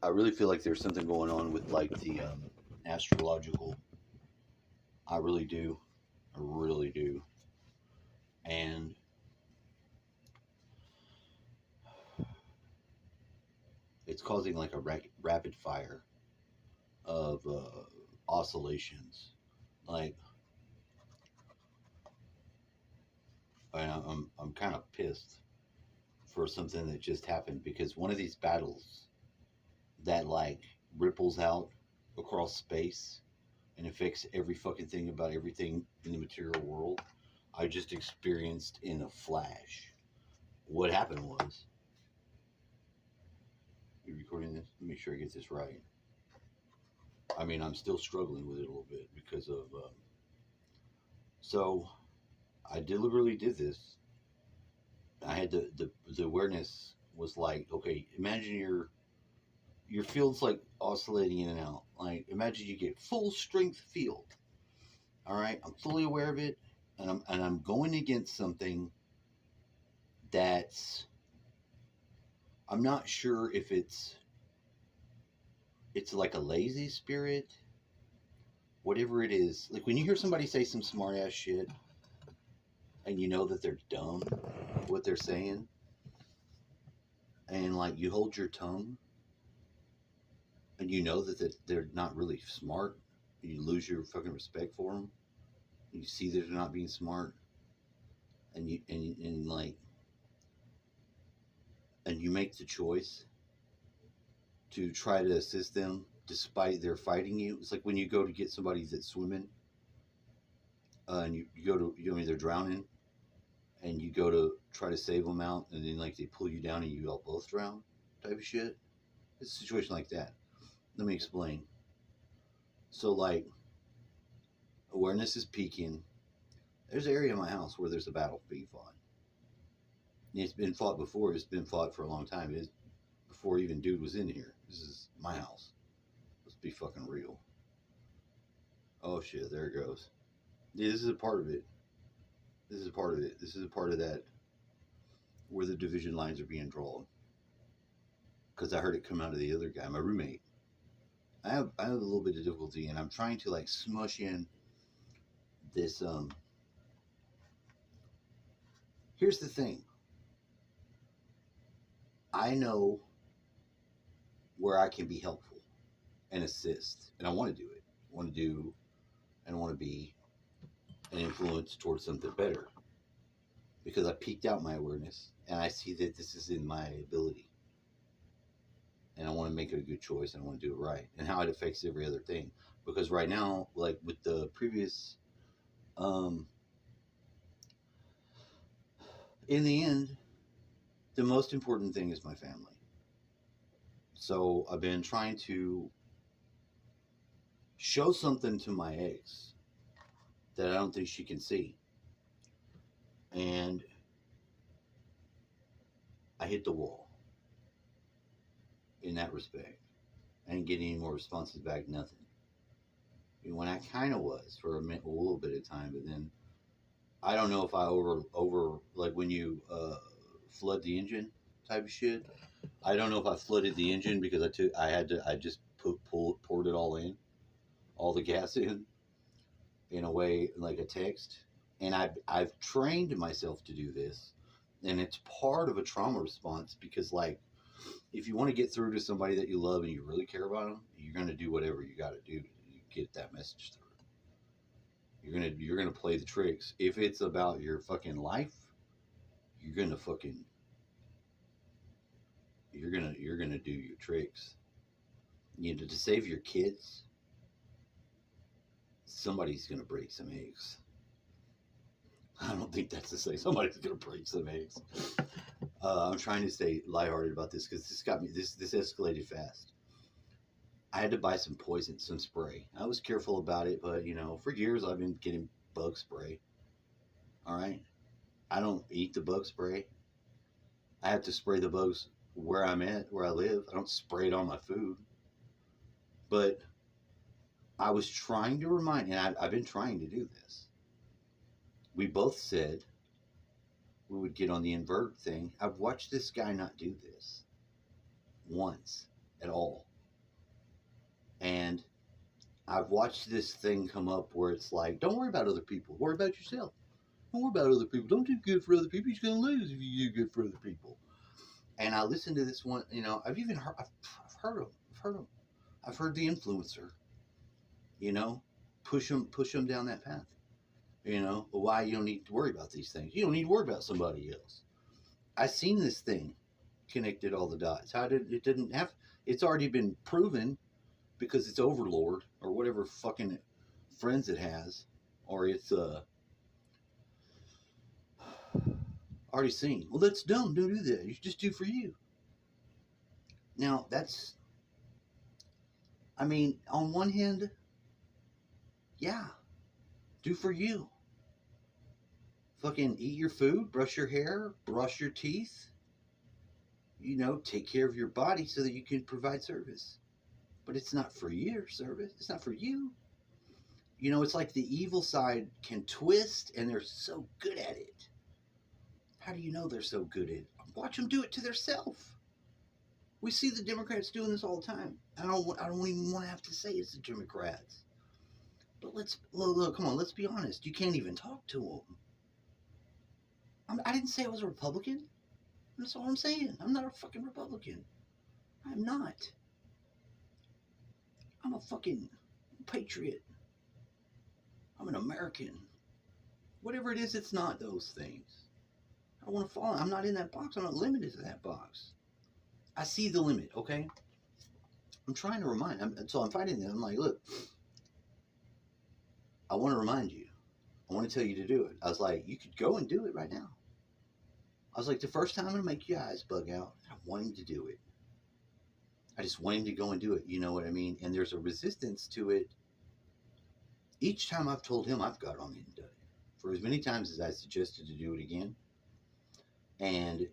I really feel like there's something going on with like the astrological. I really do. I really do. And it's causing like a rapid fire of oscillations. Like, I'm kind of pissed for something that just happened because one of these battles that like ripples out across space and affects every fucking thing about everything in the material world, I just experienced in a flash. What happened was, you recording this? Let me make sure I get this right. I mean, I'm still struggling with it a little bit because of. So I deliberately did this. I had the awareness was like, okay, imagine your field's like oscillating in and out. Like imagine you get full strength field. All right, I'm fully aware of it, and I'm going against something that's I'm not sure if it's like a lazy spirit, whatever it is. Like when you hear somebody say some smart ass shit, and you know that they're dumb, what they're saying, and like you hold your tongue, and you know that they're not really smart, you lose your fucking respect for them. You see that they're not being smart, and like and you make the choice to try to assist them despite their fighting you. It's like when you go to get somebody that's swimming, and you go to I mean they're drowning, and you go to try to save them out, and then like they pull you down and you all both drown, type of shit. It's a situation like that. Let me explain. So like awareness is peaking. There's an area in my house where there's a battle being fought. It's been fought before. It's been fought for a long time. It's before even dude was in here. This is my house. Let's be fucking real. Oh shit, there it goes. Yeah, this is a part of it. This is a part of it. This is a part of that where the division lines are being drawn. Because I heard it come out of the other guy, my roommate. I have a little bit of difficulty, and I'm trying to like smush in this. Here's the thing. I know where I can be helpful and assist, and I want to do it. I want to do, and I want to be an influence towards something better because I peaked out my awareness, and I see that this is in my ability, and I want to make it a good choice, and I want to do it right, and how it affects every other thing. Because right now, like with the previous, um, in the end, the most important thing is my family. So I've been trying to show something to my ex that I don't think she can see. And I hit the wall in that respect. I didn't get any more responses back, nothing. When I kind of was for a little bit of time, but then I don't know if I over like when you flood the engine type of shit. I don't know if I flooded the engine because I just poured it all in, all the gas in a way like a text. And I've trained myself to do this, and it's part of a trauma response because like if you want to get through to somebody that you love and you really care about them, you're gonna do whatever you got to do to get that message through. You're gonna play the tricks. If it's about your fucking life, you're gonna fucking you're gonna do your tricks. You know, to save your kids, somebody's gonna break some eggs. I don't think that's to say somebody's gonna break some eggs. I'm trying to stay lighthearted about this because this escalated fast. I had to buy some poison, some spray. I was careful about it, but for years I've been getting bug spray. All right, I don't eat the bug spray. I have to spray the bugs where I'm at, where I live. I don't spray it on my food. But I was trying to remind, and I've been trying to do this. We both said we would get on the invert thing. I've watched this guy not do this once. at all. And I've watched this thing come up where it's like, don't worry about other people, worry about yourself. Don't worry about other people. Don't do good for other people. You're going to lose if you do good for other people. And I listened to this one, I've even heard, I've heard them. I've heard the influencer, push them down that path. Why you don't need to worry about these things. You don't need to worry about somebody else. I've seen this thing connected all the dots. It's already been proven because it's Overlord or whatever fucking friends it has, or it's already seen. Well, that's dumb. Don't do that. You should just do for you. Now, on one hand, yeah, do for you. Fucking eat your food, brush your hair, brush your teeth. Take care of your body so that you can provide service. But it's not for your service. It's not for you. It's like the evil side can twist, and they're so good at it. How do you know they're so good at it? Watch them do it to themselves. We see the Democrats doing this all the time. I don't even want to have to say it's the Democrats. But look, come on, let's be honest. You can't even talk to them. I didn't say I was a Republican. That's all I'm saying. I'm not a fucking Republican. I'm not. I'm a fucking patriot. I'm an American. Whatever it is, it's not those things. I don't want to fall. I'm not in that box. I'm not limited to that box. I see the limit, okay? I'm trying to remind. So I'm fighting them. I'm like, look, I want to remind you. I want to tell you to do it. I was like, you could go and do it right now. I was like, the first time I'm going to make your eyes bug out. I want him to do it. I just want him to go and do it. You know what I mean? And there's a resistance to it. Each time I've told him, I've got on him and done it. For as many times as I suggested to do it again. And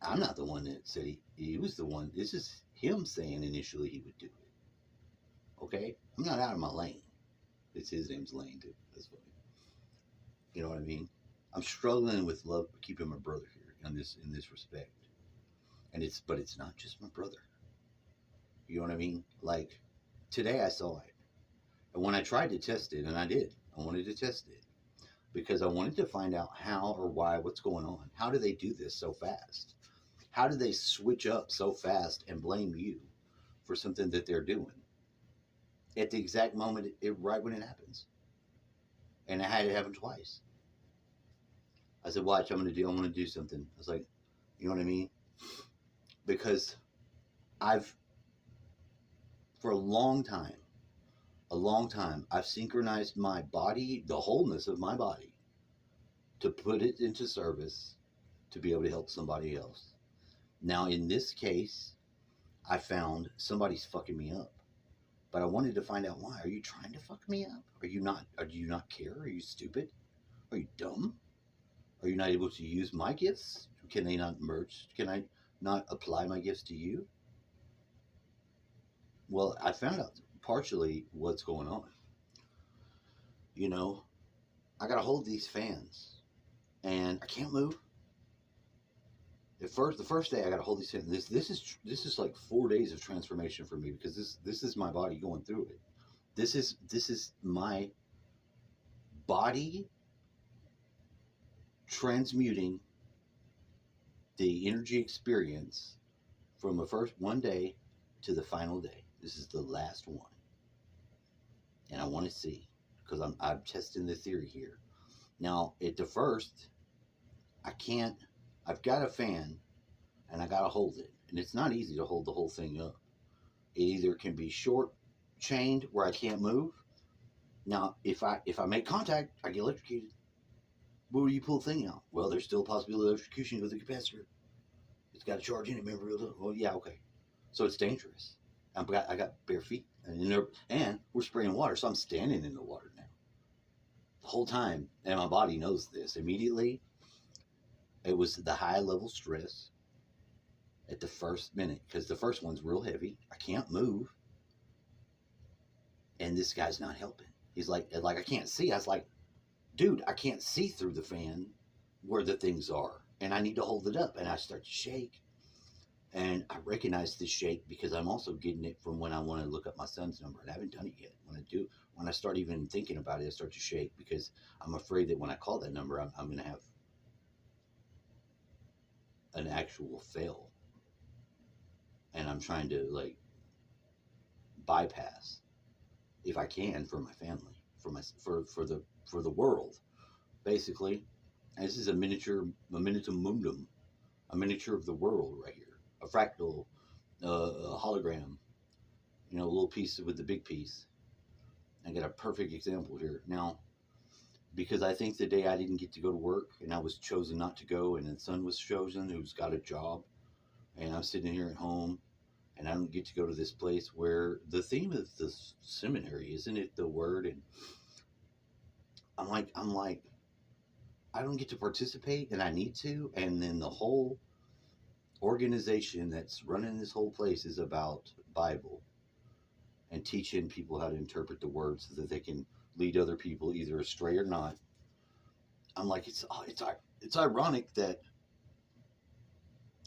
I'm not the one that said he was the one. This is him saying initially he would do it. Okay? I'm not out of my lane. It's his name's Lane, too. That's funny. You know what I mean? I'm struggling with love, keeping my brother here in this respect. But it's not just my brother. You know what I mean? Like, today I saw it. And when I tried to test it, and I did, I wanted to test it. Because I wanted to find out how or why, what's going on. How do they do this so fast? How do they switch up so fast and blame you for something that they're doing? At the exact moment, right when it happens. And I had it happen twice. I said, watch, I'm going to do something. I was like, you know what I mean? Because for a long time, I've synchronized my body, the wholeness of my body, to put it into service to be able to help somebody else. Now, in this case, I found somebody's fucking me up. But I wanted to find out why. Are you trying to fuck me up? Do you not care? Are you stupid? Are you dumb? Are you not able to use my gifts? Can they not merge? Can I not apply my gifts to you? Well, I found out partially what's going on. I gotta hold these fans, and I can't move. The first day I gotta hold these fans. This is like 4 days of transformation for me, because this is my body going through it. This is my body transmuting the energy experience from the first one day to the final day. This is the last one. And I want to see, because I'm testing the theory here. Now, at the first, I've got a fan, and I got to hold it. And it's not easy to hold the whole thing up. It either can be short chained where I can't move. Now, if I make contact, I get electrocuted. Where do you pull the thing out? Well, there's still a possibility of electrocution with the capacitor. It's got a charge in it, remember? Well, yeah, okay. So it's dangerous. I got bare feet, and we're spraying water, so I'm standing in the water now. The whole time, and my body knows this. Immediately, it was the high level stress at the first minute, because the first one's real heavy. I can't move, and this guy's not helping. He's like I can't see. I was like, dude, I can't see through the fan where the things are, and I need to hold it up. And I start to shake, And I recognize this shake because I'm also getting it from when I want to look up my son's number, and I haven't done it yet. When I start even thinking about it, I start to shake because I'm afraid that when I call that number, I'm going to have an actual fail, and I'm trying to like bypass if I can for my family, for the world, basically. And this is a miniatum mundum, a miniature of the world right here, a fractal, a hologram, a little piece with the big piece. I got a perfect example here now, because I think the day I didn't get to go to work and I was chosen not to go, and the son was chosen who's got a job, and I'm sitting here at home and I don't get to go to this place where the theme of the seminary, isn't it the word? And I'm like, I don't get to participate and I need to. And then the whole organization that's running this whole place is about Bible and teaching people how to interpret the words so that they can lead other people either astray or not. I'm like, it's ironic that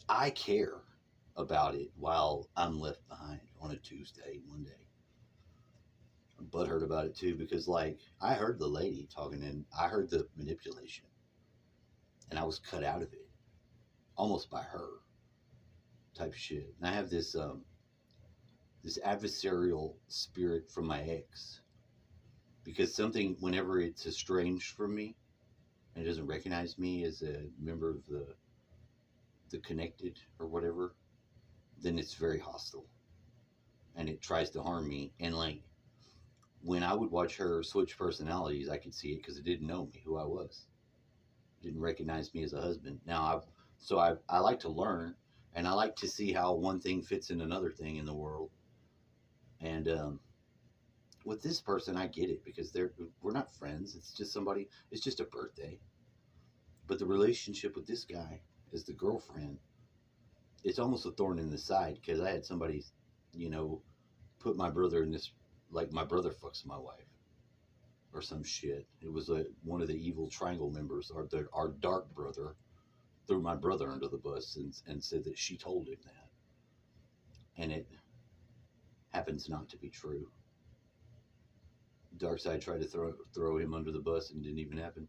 I care about it while I'm left behind on a Tuesday, Monday. I'm butthurt about it too, because like I heard the lady talking and I heard the manipulation, and I was cut out of it almost by her type shit. And I have this this adversarial spirit from my ex, because something, whenever it's estranged from me and it doesn't recognize me as a member of the connected or whatever, then it's very hostile and it tries to harm me. And like when I would watch her switch personalities, I could see it because it didn't know me, who I was. It didn't recognize me as a husband. Now I like to learn, and I like to see how one thing fits in another thing in the world. And with this person, I get it, because we're not friends. It's just somebody. It's just a birthday. But the relationship with this guy as the girlfriend, it's almost a thorn in the side, because I had somebody, put my brother in this, like my brother fucks my wife or some shit. It was one of the evil triangle members, our dark brother, threw my brother under the bus and said that she told him that. And it happens not to be true. Darkseid tried to throw him under the bus and didn't even happen.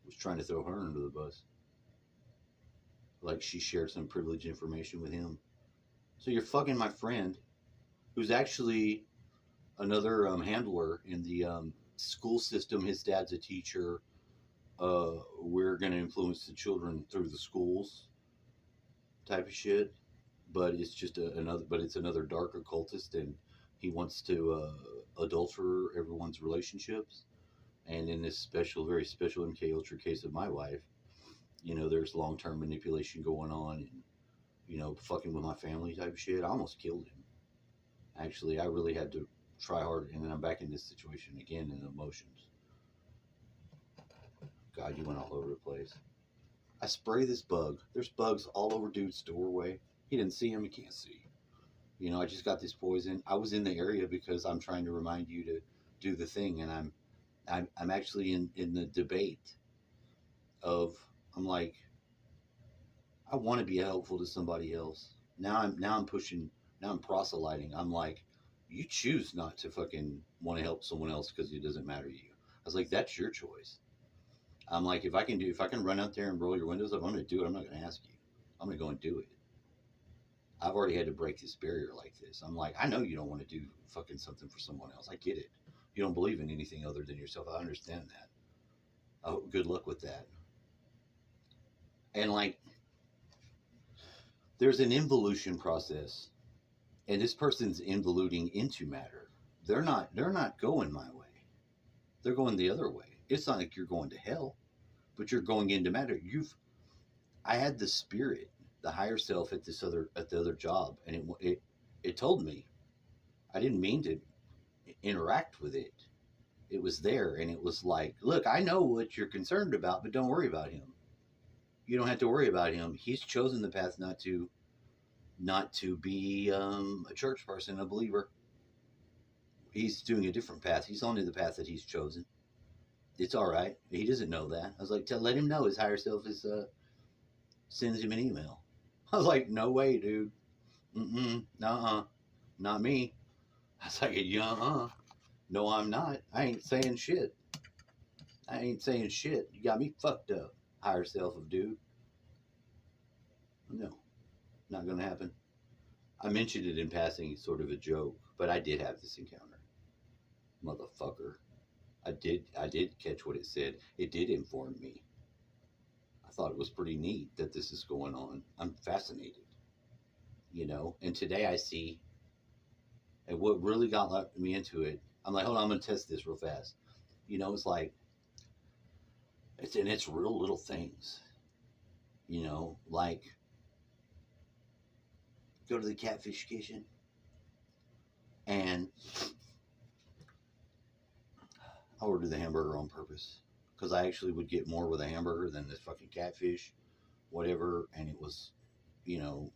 Was trying to throw her under the bus. Like she shared some privileged information with him. So you're fucking my friend, who's actually another handler in the school system. His dad's a teacher. We're going to influence the children through the schools type of shit. But it's just it's another dark occultist, and he wants to adulter everyone's relationships. And in this very special MK Ultra case of my wife, there's long-term manipulation going on, and, fucking with my family type of shit. I almost killed him. Actually, I really had to try hard, and then I'm back in this situation again in emotions. God, you went all over the place. I spray this bug. There's bugs all over dude's doorway. He didn't see him. He can't see. I just got this poison. I was in the area because I'm trying to remind you to do the thing, and I'm actually in the debate of, I'm like, I want to be helpful to somebody else. Now I'm pushing. Now I'm proselyting. I'm like, you choose not to fucking want to help someone else because it doesn't matter to you. I was like, that's your choice. I'm like, if I can run out there and roll your windows up, I'm going to do it. I'm not going to ask you. I'm going to go and do it. I've already had to break this barrier like this. I'm like, I know you don't want to do fucking something for someone else. I get it. You don't believe in anything other than yourself. I understand that. Oh, good luck with that. And like, there's an involution process, and this person's involuting into matter. They're not going my way. They're going the other way. It's not like you're going to hell, but you're going into matter. I had the spirit, the higher self at the other job, and it told me. I didn't mean to interact with it. It was there, and it was like, look, I know what you're concerned about, but don't worry about him. You don't have to worry about him. He's chosen the path not to be a church person, a believer. He's doing a different path. He's on to the path that he's chosen. It's all right. He doesn't know that. I was like, let him know. His higher self sends him an email. I was like, no way, dude. Nuh-uh. Not me. I was like, yeah, no, I'm not. I ain't saying shit. I ain't saying shit. You got me fucked up. Higher self of dude. No, not gonna happen. I mentioned it in passing, sort of a joke, but I did have this encounter. Motherfucker. I did catch what it said. It did inform me. I thought it was pretty neat that this is going on. I'm fascinated, you know. And today I see, and what really got me into it, I'm like, hold on, I'm gonna test this real fast. You know, it's like it's real little things. You know, like go to the catfish kitchen and I ordered the hamburger on purpose because I actually would get more with a hamburger than this fucking catfish, whatever. And it was, you know,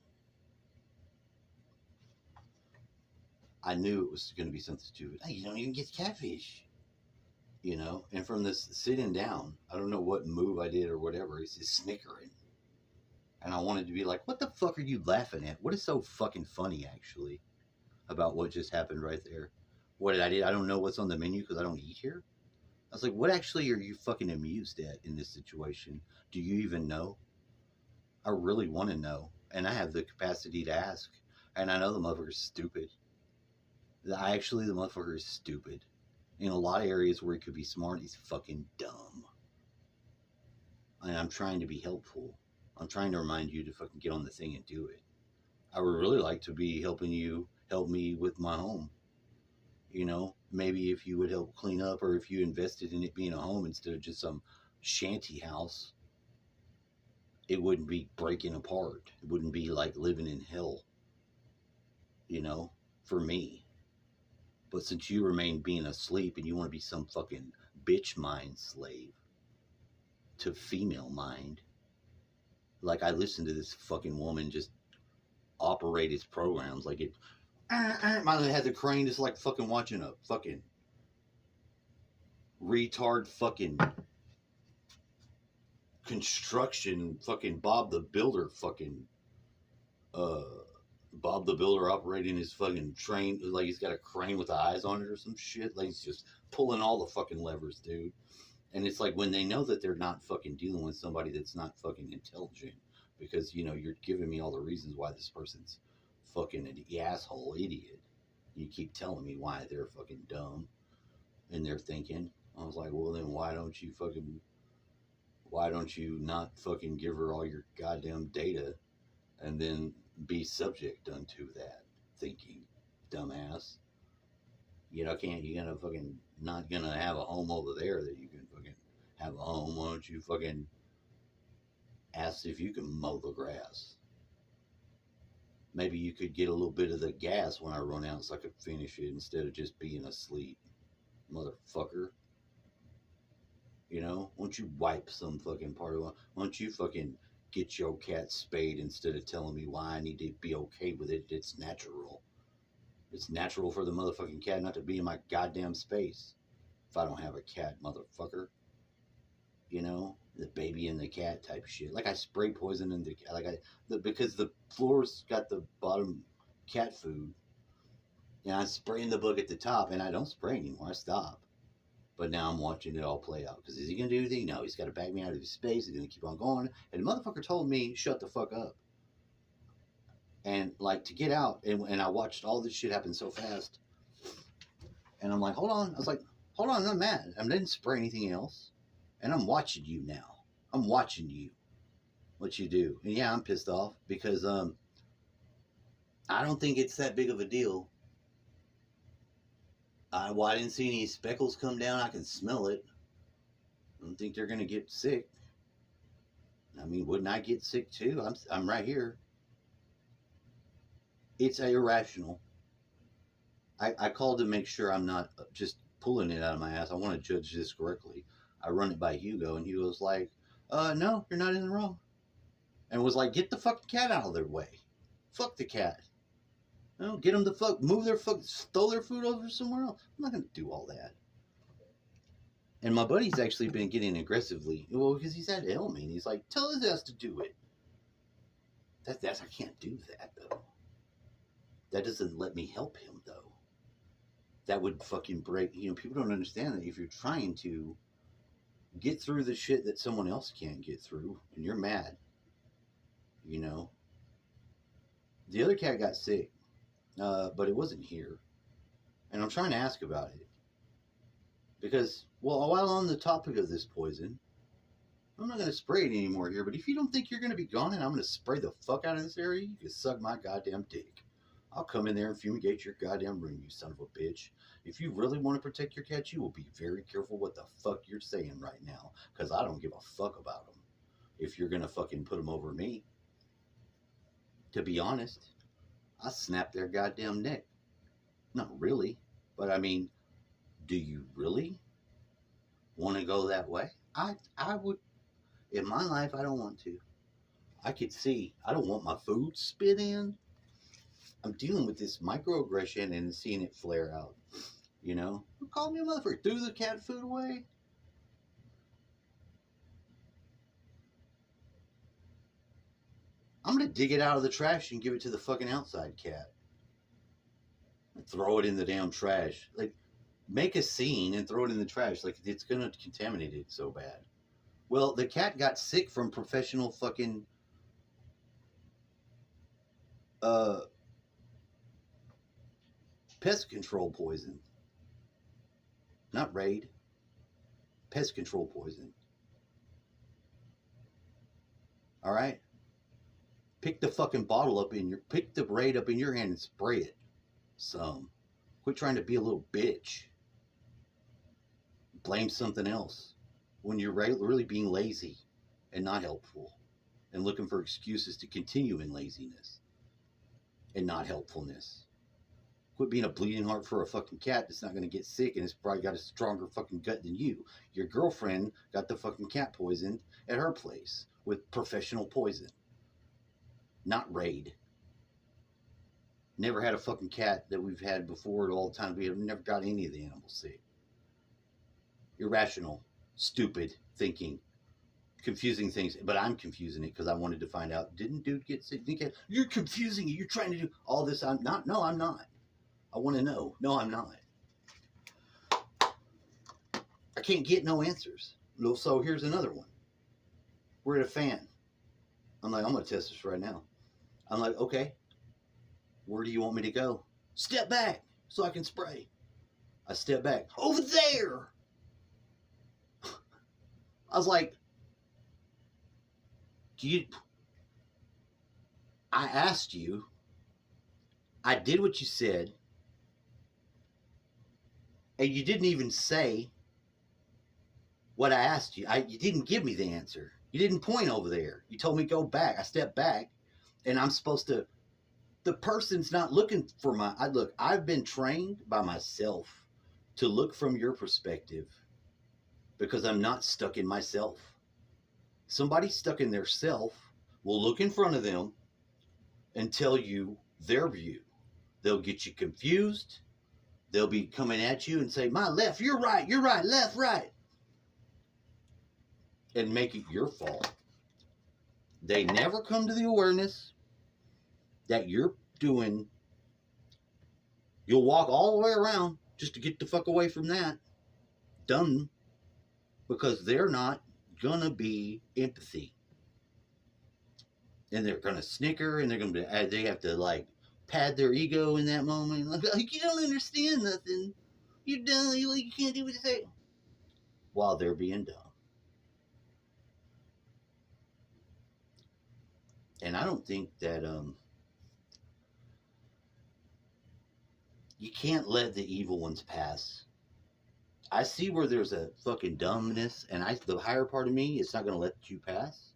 I knew it was going to be something stupid. Hey, you don't even get catfish, you know. And from this sitting down, I don't know what move I did or whatever. It's just snickering, and I wanted to be like, "What the fuck are you laughing at? What is so fucking funny, actually, about what just happened right there? What did I did? I don't know what's on the menu because I don't eat here." I was like, what actually are you fucking amused at in this situation? Do you even know? I really want to know. And I have the capacity to ask. And I know the motherfucker's stupid. The motherfucker is stupid. In a lot of areas where he could be smart, he's fucking dumb. And I'm trying to be helpful. I'm trying to remind you to fucking get on the thing and do it. I would really like to be helping you help me with my home. You know, maybe if you would help clean up or if you invested in it being a home instead of just some shanty house, it wouldn't be breaking apart. It wouldn't be like living in hell, you know, for me. But since you remain being asleep and you want to be some fucking bitch mind slave to female mind, like I listened to this fucking woman just operate its programs like it. Mine had the crane just like fucking watching a fucking retard fucking construction fucking Bob the Builder fucking uh Bob the Builder operating his fucking train like he's got a crane with eyes on it or some shit. Like he's just pulling all the fucking levers, dude. And it's like when they know that they're not fucking dealing with somebody that's not fucking intelligent, because you know you're giving me all the reasons why this person's fucking an asshole idiot. You keep telling me why they're fucking dumb and they're thinking. I was like, well then why don't you not fucking give her all your goddamn data and then be subject unto that thinking, dumbass? You know, you're gonna fucking not gonna have a home over there that you can fucking have a home. Why don't you fucking ask if you can mow the grass? Maybe you could get a little bit of the gas when I run out so I could finish it instead of just being asleep, motherfucker. You know, why don't you wipe some fucking part of it? Why don't you fucking get your cat spayed instead of telling me why I need to be okay with it? It's natural. It's natural for the motherfucking cat not to be in my goddamn space if I don't have a cat, motherfucker. You know, the baby and the cat type shit. Like I spray poison in because the floor's got the bottom cat food, and I spray in the book at the top, and I don't spray anymore. I stop. But now I'm watching it all play out. Because is he going to do anything? No, he's got to back me out of his space. He's going to keep on going. And the motherfucker told me, shut the fuck up. And like to get out, and I watched all this shit happen so fast. And I'm like, hold on. I was like, hold on, I'm mad. I didn't spray anything else. And I'm watching you now. I'm watching you. What you do. And yeah, I'm pissed off because I don't think it's that big of a deal. I didn't see any speckles come down. I can smell it. I don't think they're going to get sick. I mean, wouldn't I get sick too? I'm right here. It's irrational. I called to make sure I'm not just pulling it out of my ass. I want to judge this correctly. I run it by Hugo, and Hugo's like, no, you're not in the wrong. And was like, get the fucking cat out of their way. Fuck the cat. No, get them to move their throw their food over somewhere else. I'm not going to do all that. And my buddy's actually been getting aggressively, well, because he's had to help me. And he's like, tell his ass to do it. That's I can't do that though. That doesn't let me help him though. That would fucking break. People don't understand that if you're trying to get through the shit that someone else can't get through, and you're mad, you know. The other cat got sick, but it wasn't here, and I'm trying to ask about it because, well, while on the topic of this poison, I'm not going to spray it anymore here. But if you don't think you're going to be gone and I'm going to spray the fuck out of this area, you can suck my goddamn dick. I'll come in there and fumigate your goddamn room, you son of a bitch. If you really want to protect your cats, you will be very careful what the fuck you're saying right now, because I don't give a fuck about them. If you're going to fucking put them over me, to be honest, I snap their goddamn neck. Not really, but I mean, do you really want to go that way? I would. In my life, I don't want to. I could see. I don't want my food spit in. I'm dealing with this microaggression and seeing it flare out. You know? Call me a motherfucker. Threw the cat food away. I'm going to dig it out of the trash and give it to the fucking outside cat. Throw it in the damn trash. Like, make a scene and throw it in the trash. Like, it's going to contaminate it so bad. Well, the cat got sick from professional fucking pest control poison. Not Raid. Pest control poison. All right? Pick the fucking bottle up pick the Raid up in your hand and spray it some. Quit trying to be a little bitch. Blame something else when you're really being lazy and not helpful and looking for excuses to continue in laziness and not helpfulness. Quit being a bleeding heart for a fucking cat that's not going to get sick and it's probably got a stronger fucking gut than you. Your girlfriend got the fucking cat poisoned at her place with professional poison. Not Raid. Never had a fucking cat that we've had before at all times. We have never got any of the animals sick. Irrational, stupid thinking, confusing things. But I'm confusing it because I wanted to find out, didn't dude get sick? You're confusing it. You're trying to do all this. I'm not. No, I'm not. I want to know. No, I'm not. I can't get no answers. So here's another one. We're at a fan. I'm like, I'm going to test this right now. I'm like, okay, where do you want me to go? Step back so I can spray. I step back. Over there. I was like, I asked you. I did what you said. And you didn't even say what I asked you. You didn't give me the answer. You didn't point over there. You told me go back. I stepped back. And I'm supposed to, the person's not looking for look, I've been trained by myself to look from your perspective because I'm not stuck in myself. Somebody stuck in their self will look in front of them and tell you their view. They'll get you confused. They'll be coming at you and say, my left, you're right, left, right. And make it your fault. They never come to the awareness that you're doing. You'll walk all the way around just to get the fuck away from that. Dumb. Because they're not gonna be empathy. And they're gonna snicker and they're gonna be, they have to like pad their ego in that moment. Like you don't understand nothing. You're dumb. You can't do what you say. While they're being dumb. And I don't think that you can't let the evil ones pass. I see where there's a fucking dumbness, and the higher part of me, it's not going to let you pass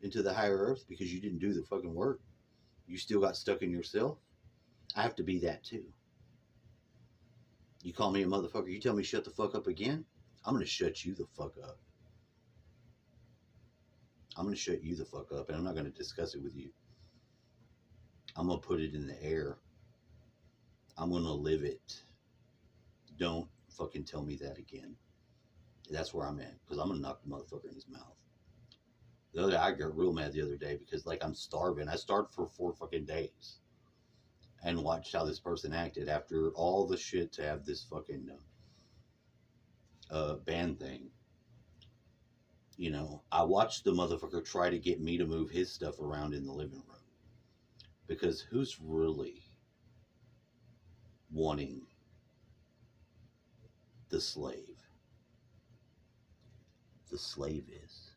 into the higher earth because you didn't do the fucking work. You still got stuck in yourself. I have to be that too. You call me a motherfucker, you tell me shut the fuck up again, I'm going to shut you the fuck up. I'm going to shut you the fuck up, and I'm not going to discuss it with you. I'm going to put it in the air. I'm going to live it. Don't fucking tell me that again. That's where I'm at, because I'm going to knock the motherfucker in his mouth. I got real mad the other day because like I'm starving. I starved for 4 fucking days and watched how this person acted after all the shit to have this fucking band thing. You know, I watched the motherfucker try to get me to move his stuff around in the living room because who's really wanting the slave? The slave is.